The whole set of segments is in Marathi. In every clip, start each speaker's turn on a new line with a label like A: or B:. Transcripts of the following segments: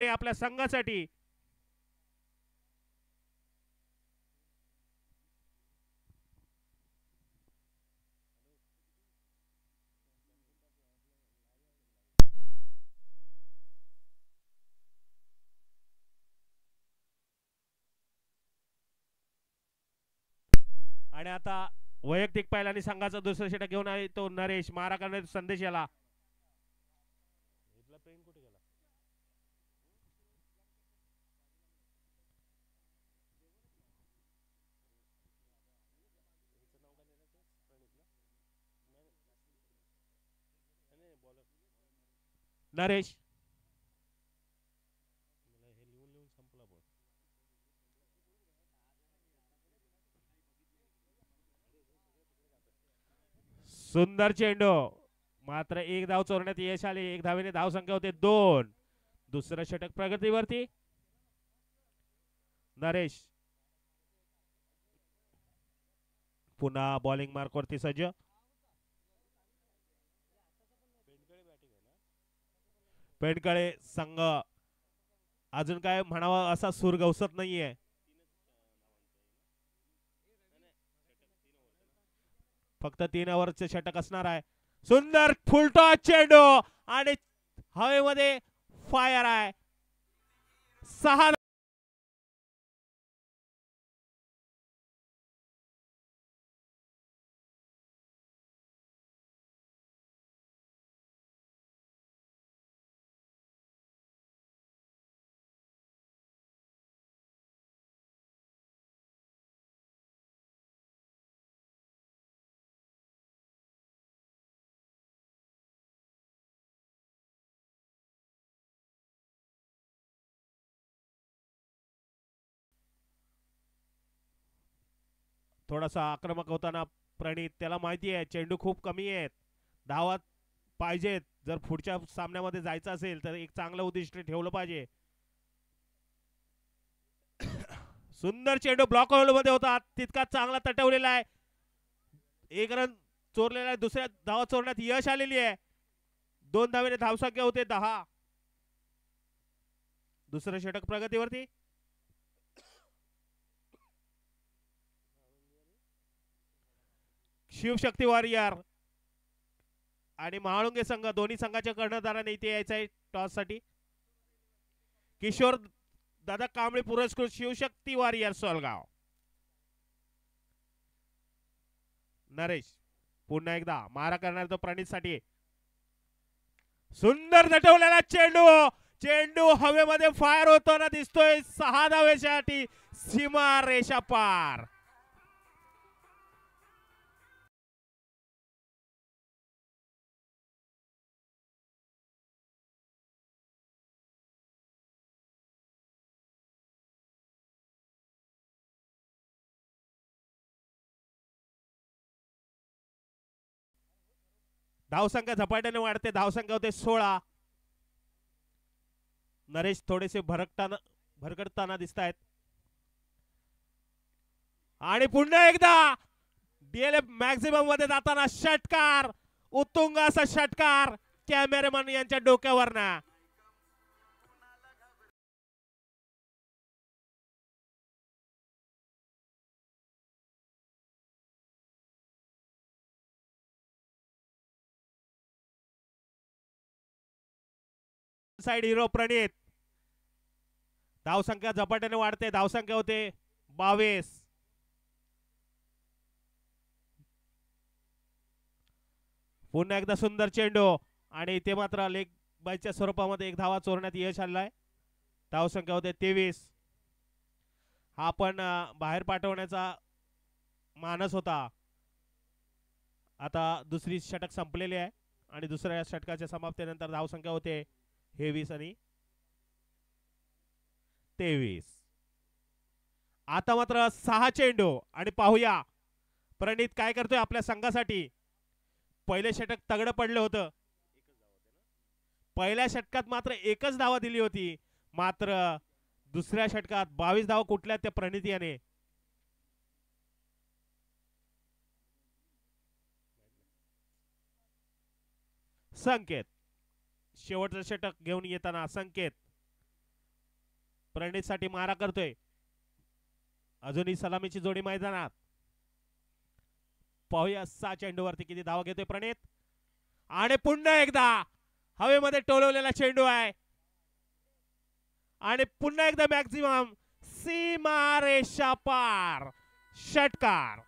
A: आपल्या संघासाठी. आणि आता वैयक्तिक पहिल्याने संघाचा दुसरा षटक घेऊन आहे तो नरेश. मारा करण्याचा संदेश याला. नरेश सुंदर चेंडू, मात्र एक धाव चोरण्यात यश आले. एक धावेने धाव संख्या होते 2. दुसरं षटक प्रगतीवरती. नरेश पुन्हा बॉलिंग मार्क वरती सज्ज. पेंडकळे संघ अजून काय म्हणावा असा सूर गवसत नाहीये. फक्त 3 ओव्हरचे षटक असणार आहे. सुंदर फुलटॉस चेंडू आणि हवेमध्ये फायर आहे. 6 थोडासा आक्रमक होताना प्रणित, त्याला माहिती आहे चेंडू खूप कमी आहेत, धावात पाहिजेत. जर पुढच्या सामन्यामध्ये जायचं असेल तर एक चांगलं उद्दिष्ट ठेवलं पाहिजे. सुंदर चेंडू ब्लॉक होल मध्ये होता, तितका चांगला तटवलेला आहे. 1 रन चोरलेला आहे. दुसऱ्या धावा चोरण्यात यश आलेली आहे. 2 धावेने धावसंख्या होते 10. दुसरं षटक प्रगतीवरती. शिवशक्ती वॉरियर आणि महाळुंगे संघ दोन्ही संघाच्या कर्णधाराने इथे यायचं आहे टॉस साठी. किशोर दादा कांबळे पुरस्कृत शिवशक्ती वॉरियर सोलगाव. नरेश पुन्हा एकदा मारा करणार तो प्रणित साठी. सुंदर नटवलेला चेंडू, चेंडू हवेमध्ये फायर होताना दिसतोय. 6 धावेसाठी सीमा रेषा पार. धावसंख्या झपाट्याने वाढते. धावसंख्या होते 16. नरेश थोडेसे भरकटताना दिसत आहेत. आणि पुन्हा एकदा डीएलएफ मॅक्झिमम मध्ये जाताना षटकार, उत्तुंग असा षटकार कॅमेरामन यांच्या डोक्यावर ना. साइड हिरो प्रणित. धावसंख्या झपाट्याने वाढते. धावसंख्या होते 22. पुन्हा एकदा सुंदर चेंडू आणि ते मात्र लेग बायच्या स्वरूपामध्ये 1 धावा चोरण्यात यश आलंय. धावसंख्या होते 23. हा पण बाहेर पाठवण्याचा मानस होता. आता दुसरी षटक संपलेली आहे आणि दुसऱ्या षटकाच्या समाप्तीनंतर धावसंख्या होते 23 आणि 23. आता मात्र 6 चेंडू आणि पाहूया प्रणित काय करतोय आपल्या संघासाठी. पहिले षटक तगडं पडलं होतं. पहिल्या षटकात मात्र 1च धावा दिली होती. मात्र दुसऱ्या षटकात 22 धावा कुठल्या त्या प्रणित याने. संकेत शेवटचं षटक घेऊन येताना संकेत प्रणित साठी मारा करतोय. अजूनही सलामीची जोडी मैदानात. पाहूया 6 चेंडूवरती किती धावा घेतोय प्रणित. आणि पुन्हा एकदा हवेमध्ये टोलवलेला चेंडू आहे. आणि पुन्हा एकदा मॅक्झिमम सीमारेषा पार षटकार.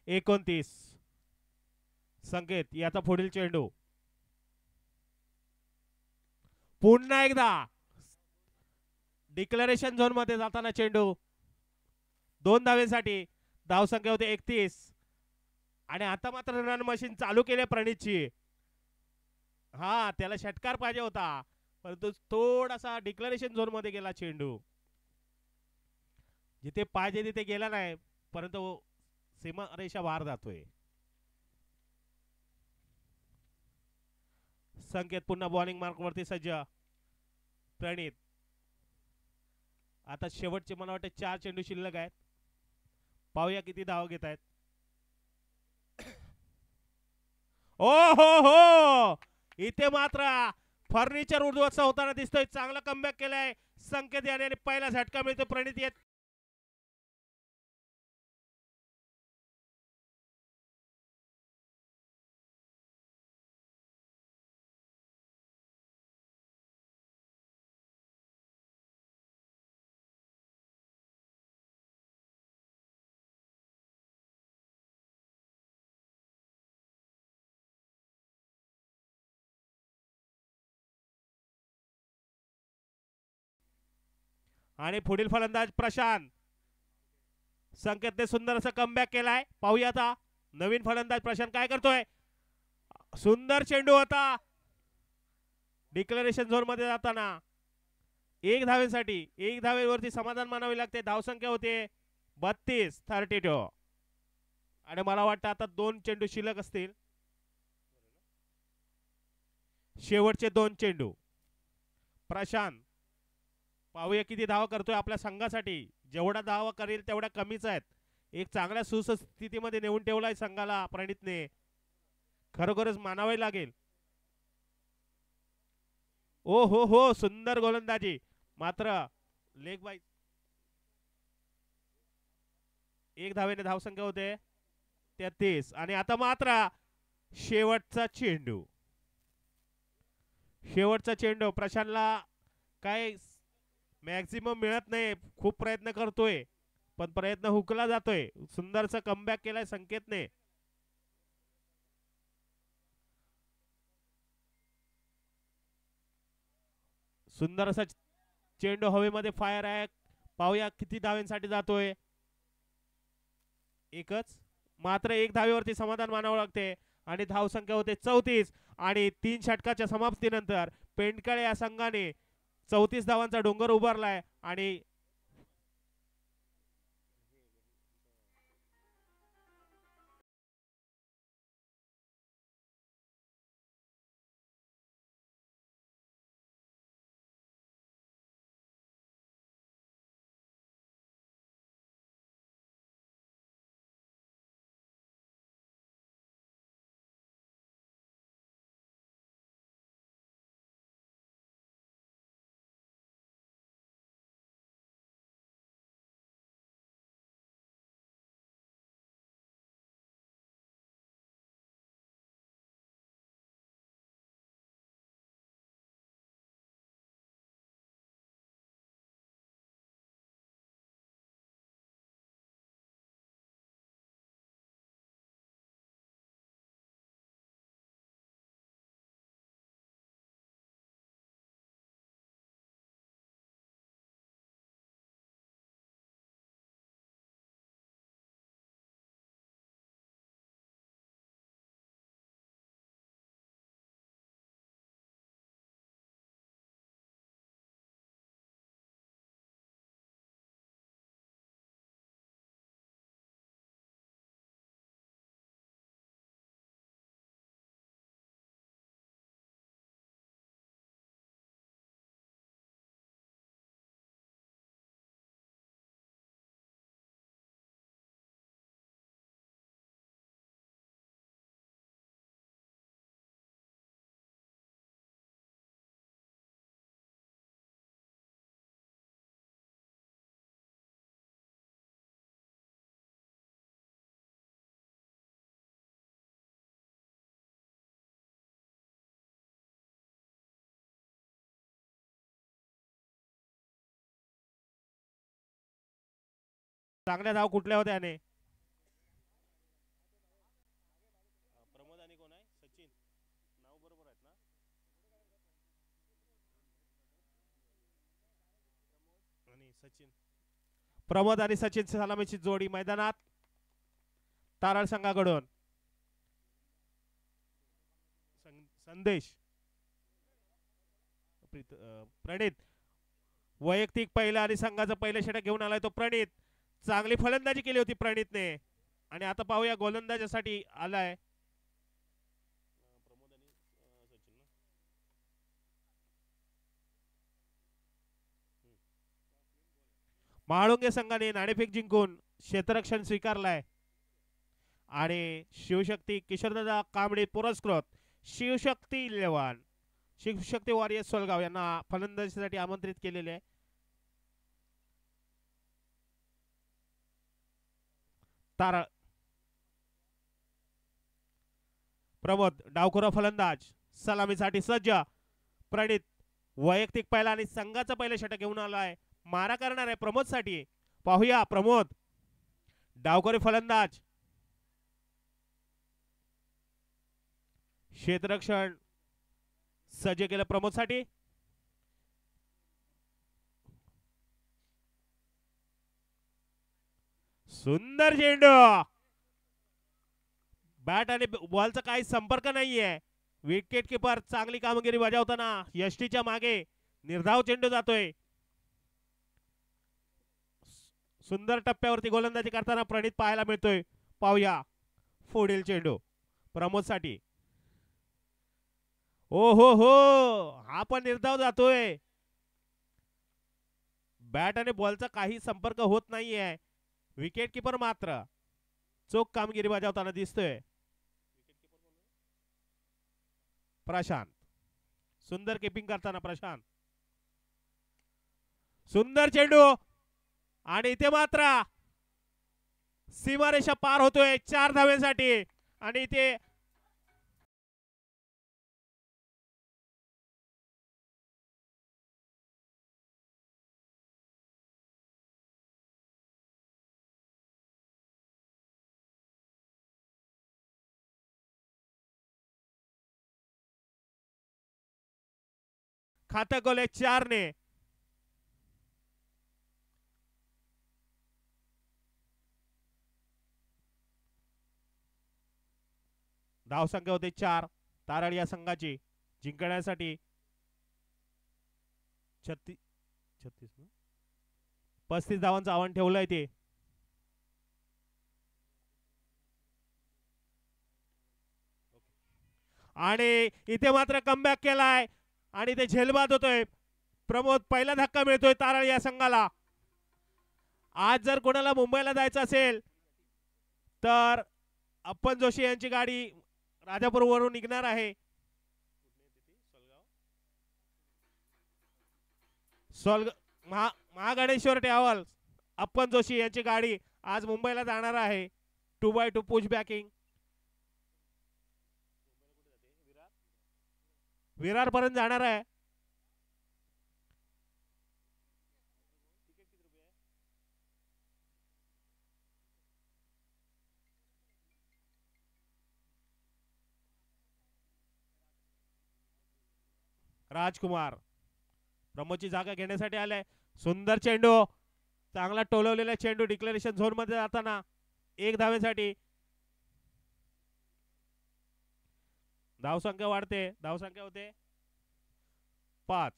A: एकोणतीस. संकेत याचा पुढील चेंडू. पुन्हा एकदा डिक्लेरेशन झोन मध्ये जाताना चेंडू 2 धावेसाठी. धावसंख्या होते 31. आणि आता मात्र रन मशीन चालू केले प्रणितची. हा त्याला षटकार पाहिजे होता परंतु थोडासा डिक्लेरेशन झोन मध्ये गेला चेंडू. जिथे पाहिजे तिथे गेला नाही परंतु सीमारेषा बाहेर जातोय. संकेत पुन्हा बॉलिंग मार्क वरती सज्ज. प्रणित आता शेवटचे मला वाटतं 4 चेंडू शिल्लक आहेत. पाहूया किती धाव घेत आहेत. ओ हो हो इथे मात्र फर्निचर उद्ध्वस्त होताना दिसतोय. चांगला कमबॅक केलाय संकेत याने आणि पहिला झटका मिळतो प्रणित येत. आणि पुढील फलंदाज प्रशांत. संकेतने सुंदर असं कमबॅक केलाय. पाहूया आता नवीन फलंदाज प्रशांत काय करतोय. सुंदर चेंडू होता डिक्लेरेशन झोन मध्ये जाताना. 1 धावेसाठी 1 धावेवरती समाधान मानावे लागते. धावसंख्या होते 32 32. आणि मला वाटतं आता 2 चेंडू शिल्लक असतील. शेवटचे 2 चेंडू. प्रशांत पाहूया किती धावा करतोय आपल्या संघासाठी. जेवढा धावा करेल तेवढा कमीच आहेत. एक चांगल्या सुस्थितीमध्ये नेऊन ठेवलाय संघाला प्रणितने. खरोखरच मानावे लागेल. ओ हो हो सुंदर गोलंदाजी मात्र लेग बाय. 1 धावेने धावसंख्या होते 33. आणि आता मात्र शेवटचा चेंडू. शेवटचा चेंडू प्रशांतला काय मॅक्झिमम मिळत नाही. खूप प्रयत्न करतोय पण प्रयत्न हुकला जातोय. सुंदरसा कमबॅक केलाय संकेतने. सुंदर असा चेंडू हवेमध्ये फायर आहे. पाहूया किती धावेंसाठी जातोय. एकच. मात्र 1 धावेवरती समाधान मानावं लागते. आणि धावसंख्या होते 34. आणि 3 षटकाच्या समाप्तीनंतर पेंडकळे या संघाने 34 धावांचा डोंगर उभारलाय. आणि चांगल्या धाव कुठल्या होत्या याने? प्रमोद आणि कोण आहे? सचिन. नाव बरोबर आहेत ना? आणि सचिन. प्रमोद आणि सचिन सलामीची जोडी मैदानात तारळ संघाकडून. संदेश प्रणित वैयक्तिक पहिला आणि संघाचा पहिला षटक घेऊन आलाय तो प्रणित. चांगली फलंदाजी केली होती प्रणितने आणि आता पाहूया गोलंदाजासाठी आलाय प्रमोद आणि सचिन. महाळुंगे संघाने नाणेफेक जिंकून क्षेत्ररक्षण स्वीकारलाय आणि शिवशक्ती किशोरदादा कांबळे पुरस्कृत शिवशक्ती 11 शिवशक्ती वॉरियर्स सोलगाव यांना फलंदाजीसाठी आमंत्रित केलेले आहे. तारळ प्रमोद डावखुरा फलंदाज सलामीसाठी सज्ज. प्रणित वैयक्तिक पहिला आणि संघाचा पहिला षटक घेऊन आलाय. मारा करणार आहे प्रमोद साठी. पाहूया प्रमोद डावखुरी फलंदाज. क्षेत्ररक्षण सज्ज केलं प्रमोद साठी. सुंदर चेंडू. बॅट आणि बॉलचा काही संपर्क नाहीये. विकेट किपर चांगली कामगिरी बजावताना यष्टीच्या मागे निर्धाव चेंडू जातोय. सुंदर टप्प्यावरती गोलंदाजी करताना प्रणित पाहायला मिळतोय. पाहूया पुढील चेंडू प्रमोद साठी. ओ हो हा पण निर्धाव जातोय. बॅट आणि बॉलचा काही संपर्क होत नाहीये. विकेट किपर मात्र चोख कामगिरी बजावताना दिसतोय. प्रशांत सुंदर किपिंग करताना प्रशांत. सुंदर चेंडू आणि इथे मात्र सीमारेषा पार होतोय 4 धाव्यांसाठी आणि इथे खातं गोल 4 ने. धावसंख्या होते 4. तारळ या संघाची जिंकण्यासाठी 35 धावांचं आव्हान ठेवलंय ते. आणि इथे मात्र कमबॅक केलाय आणि ते झेलबाद होतोय. प्रमोद पहिला धक्का मिळतोय तारळ या संघाला. आज जर कोणाला मुंबईला जायचं असेल तर अप्पन जोशी यांची गाडी राजापूर वरून निघणार आहे. महागणेश्वर ट्रॅव्हल अप्पन जोशी यांची गाडी आज मुंबईला जाणार आहे. 2x2 पुश बॅकिंग विरार पर्यंत जाणार आहे. राजकुमार प्रमोदची जागा घेण्यासाठी आलाय. सुंदर चेंडू चांगला टोलवलेला चेंडू डिक्लेरेशन झोन मध्ये जाताना 1 धावेसाठी. धावसंख्या वाढते. धावसंख्या होते 5.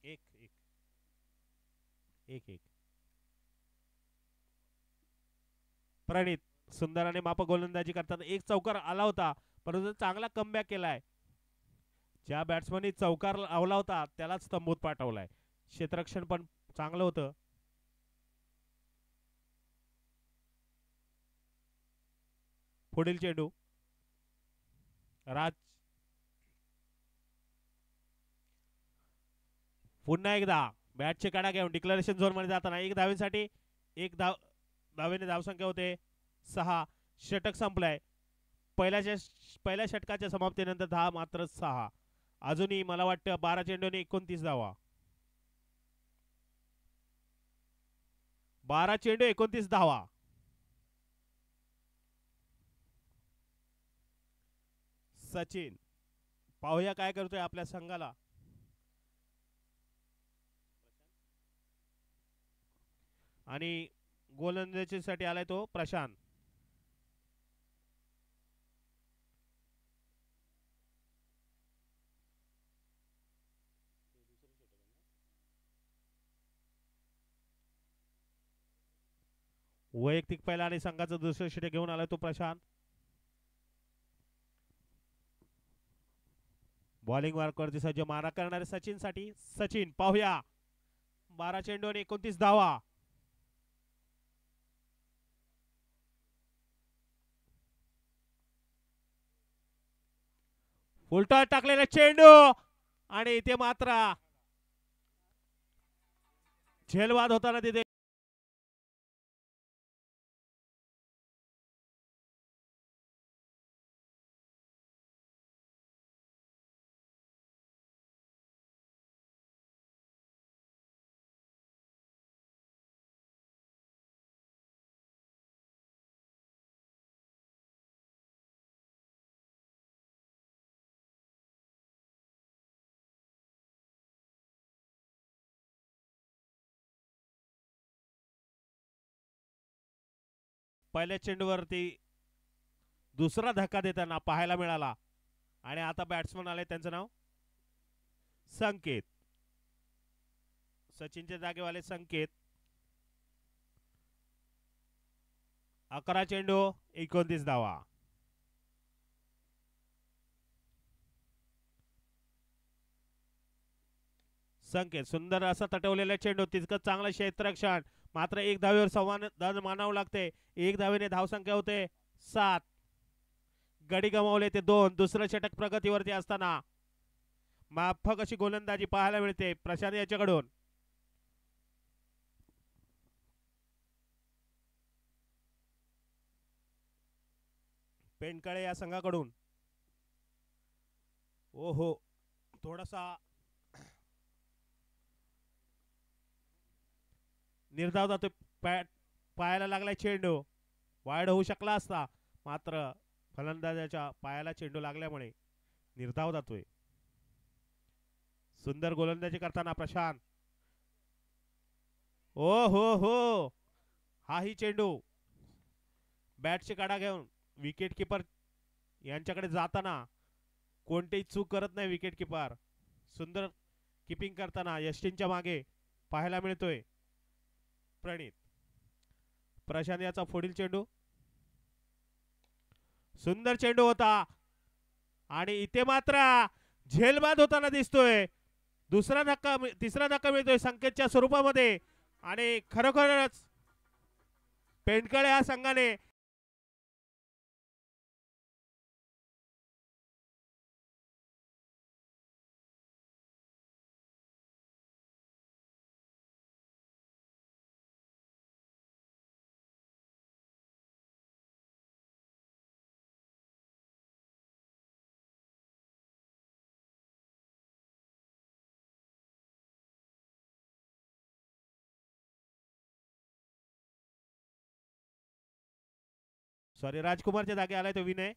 A: एक प्रणित सुंदराने मापक गोलंदाजी करताना एक चौकार आला होता परंतु चांगला कमबॅक केलाय. ज्या बॅट्समननी चौकार लावला होता त्यालाच तंबूत पाठवलाय. क्षेत्ररक्षण पण चांगलं होतं. पुढील चेंडू राज पुन्हा एकदा बॅटचे कडा घेऊन डिक्लेरेशन झोन मध्ये जाताना 1 धावेसाठी 1 धावेने धावसंख्या होते 6. षटक संपलाय. पहिल्या षटकाच्या समाप्तीनंतर 10 मात्र 6. अजूनही मला वाटतं 12 चेंडूने 29 धावा. 12 चेंडू 29 धावा. सचिन पाहूया काय करतोय आपल्या संघाला. आणि गोलंदाजीसाठी आलाय तो प्रशांत. वैयक्तिक पहिला आणि संघाचं दुसरं षटक घेऊन आलाय तो प्रशांत. बॉलिंग मार्कवरती सज्ज मारा करणारे सचिन साठी. सचिन पाहूया 12 चेंडू आणि 29 धावा. फुलटॉस टाकलेला चेंडू आणि इथे मात्र झेलवाद होताना तिथे पहिल्या चेंडूवरती दुसरा धक्का देताना पाहायला मिळाला. आणि आता बॅट्समन आले त्यांचं नाव संकेत. सचिनच्या जागेवाले संकेत. 11 चेंडू 29 धावा. संकेत सुंदर असा तटवलेला चेंडू. तितकं चांगलं क्षेत्ररक्षण. मात्र 1 धावेवर संवाद मानावं लागते. 1 धावेने धावसंख्या होते 7. गडी गमावले ते 2. दुसरं षटक प्रगतीवरती असताना माफक अशी गोलंदाजी पाहायला मिळते प्रशांत याच्याकडून. पेंडकळे या संघाकडून. ओहो थोडासा निर्धाव जातो. पायाला लागलाय चेंडू. वाईड होऊ शकला असता मात्र फलंदाजाच्या पायाला चेंडू लागल्यामुळे निर्धाव जातोय. सुंदर गोलंदाजी करताना प्रशांत. ओ हो हाही चेंडू बॅटची काढा घेऊन विकेट किपर यांच्याकडे जाताना कोणतीही चूक करत नाही विकेट किपर. सुंदर किपिंग करताना यष्टींच्या मागे पाहायला मिळतोय प्रणित. प्रशांत याचा पुढील चेंडू. सुंदर चेंडू होता आणि इथे मात्र झेलबाद होताना दिसतोय. तिसरा धक्का मिळतोय संकेतच्या स्वरूपामध्ये. आणि खरोखरच पेंडकळे या संघाने सॉरी राजकुमारच्या जागे आलाय तो विनय.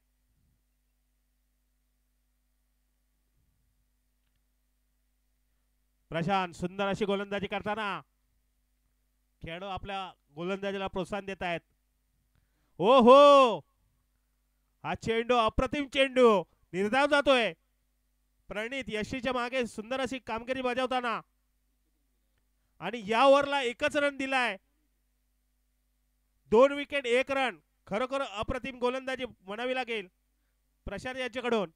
A: प्रशांत सुंदर अशी गोलंदाजी करताना खेळाडू आपल्या गोलंदाजीला प्रोत्साहन देत आहेत. ओ हो हा चेंडू अप्रतिम चेंडू निर्धाव जातोय. प्रणित यशीच्या मागे सुंदर अशी कामगिरी बजावताना आणि या ओव्हरला एकच रन दिलाय. 2 विकेट 1 रन. खरोखर अप्रतिम गोलंदाजी म्हणावी लागेल प्रशांत यांच्याकडून.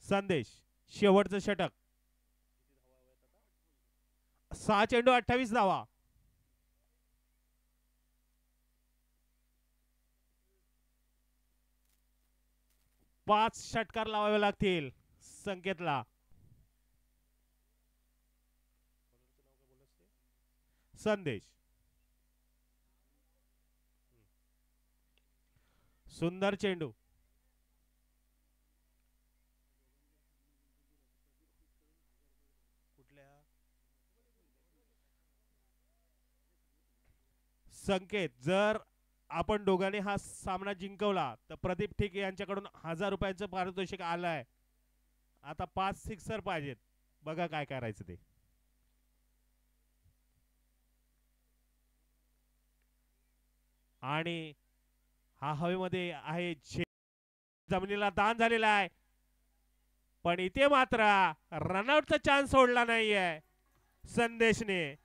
A: संदेश शेवटचं षटक. 6 चेंडू 28 धावा. 5 षटकार लावावे लागतील संकेतला. संदेश. सुंदर चेंडू. संकेत, जर आपण दोघांनी हा सामना जिंकवला तर प्रदीप ठिके यांच्याकडून 1000 रुपयांचं पारितोषिक आलंय. आता 5 सिक्सर पाहिजेत. बघा काय करायचं ते. आणि हा हवेमध्ये आहे, जमिनीला दान झालेला आहे. पण इथे मात्र रनआउटचा चान्स सोडला नाहीये संदेशने.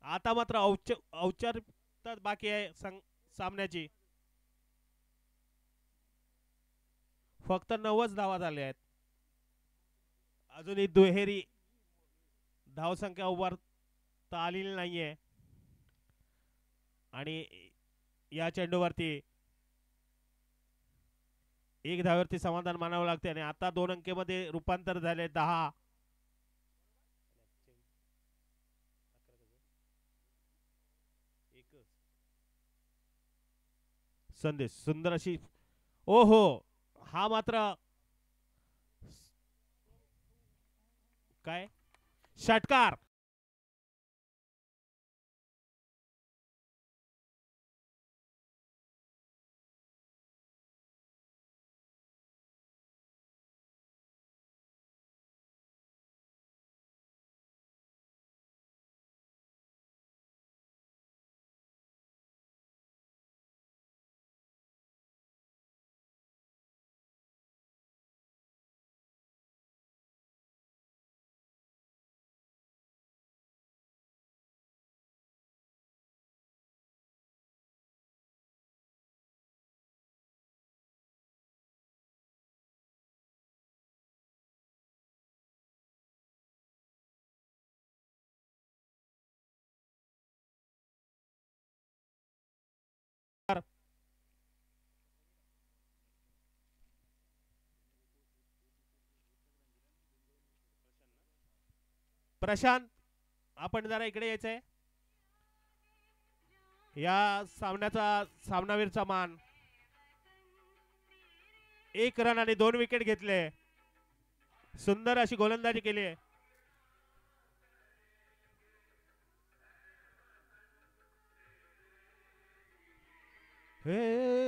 A: आता मात्र औपचारिकता बाकी आहे सामन्याची. फक्त 90 धावा झाल्या आहेत. अजूनही दुहेरी धावसंख्या उभारता आलेली नाहीये. आणि या चेंडूवरती 1 धावेवरती समाधान मानावं लागते. आणि आता 2 अंकेमध्ये रूपांतर झाले 10. संदेश सुंदर अशी. ओहो, हा मात्र काय षटकार. प्रशांत, आपण जरा इकडे यायचंय. या सामन्याचा सामनावीरचा मान. 1 रन आणि 2 विकेट घेतले. सुंदर अशी गोलंदाजी केली आहे. हे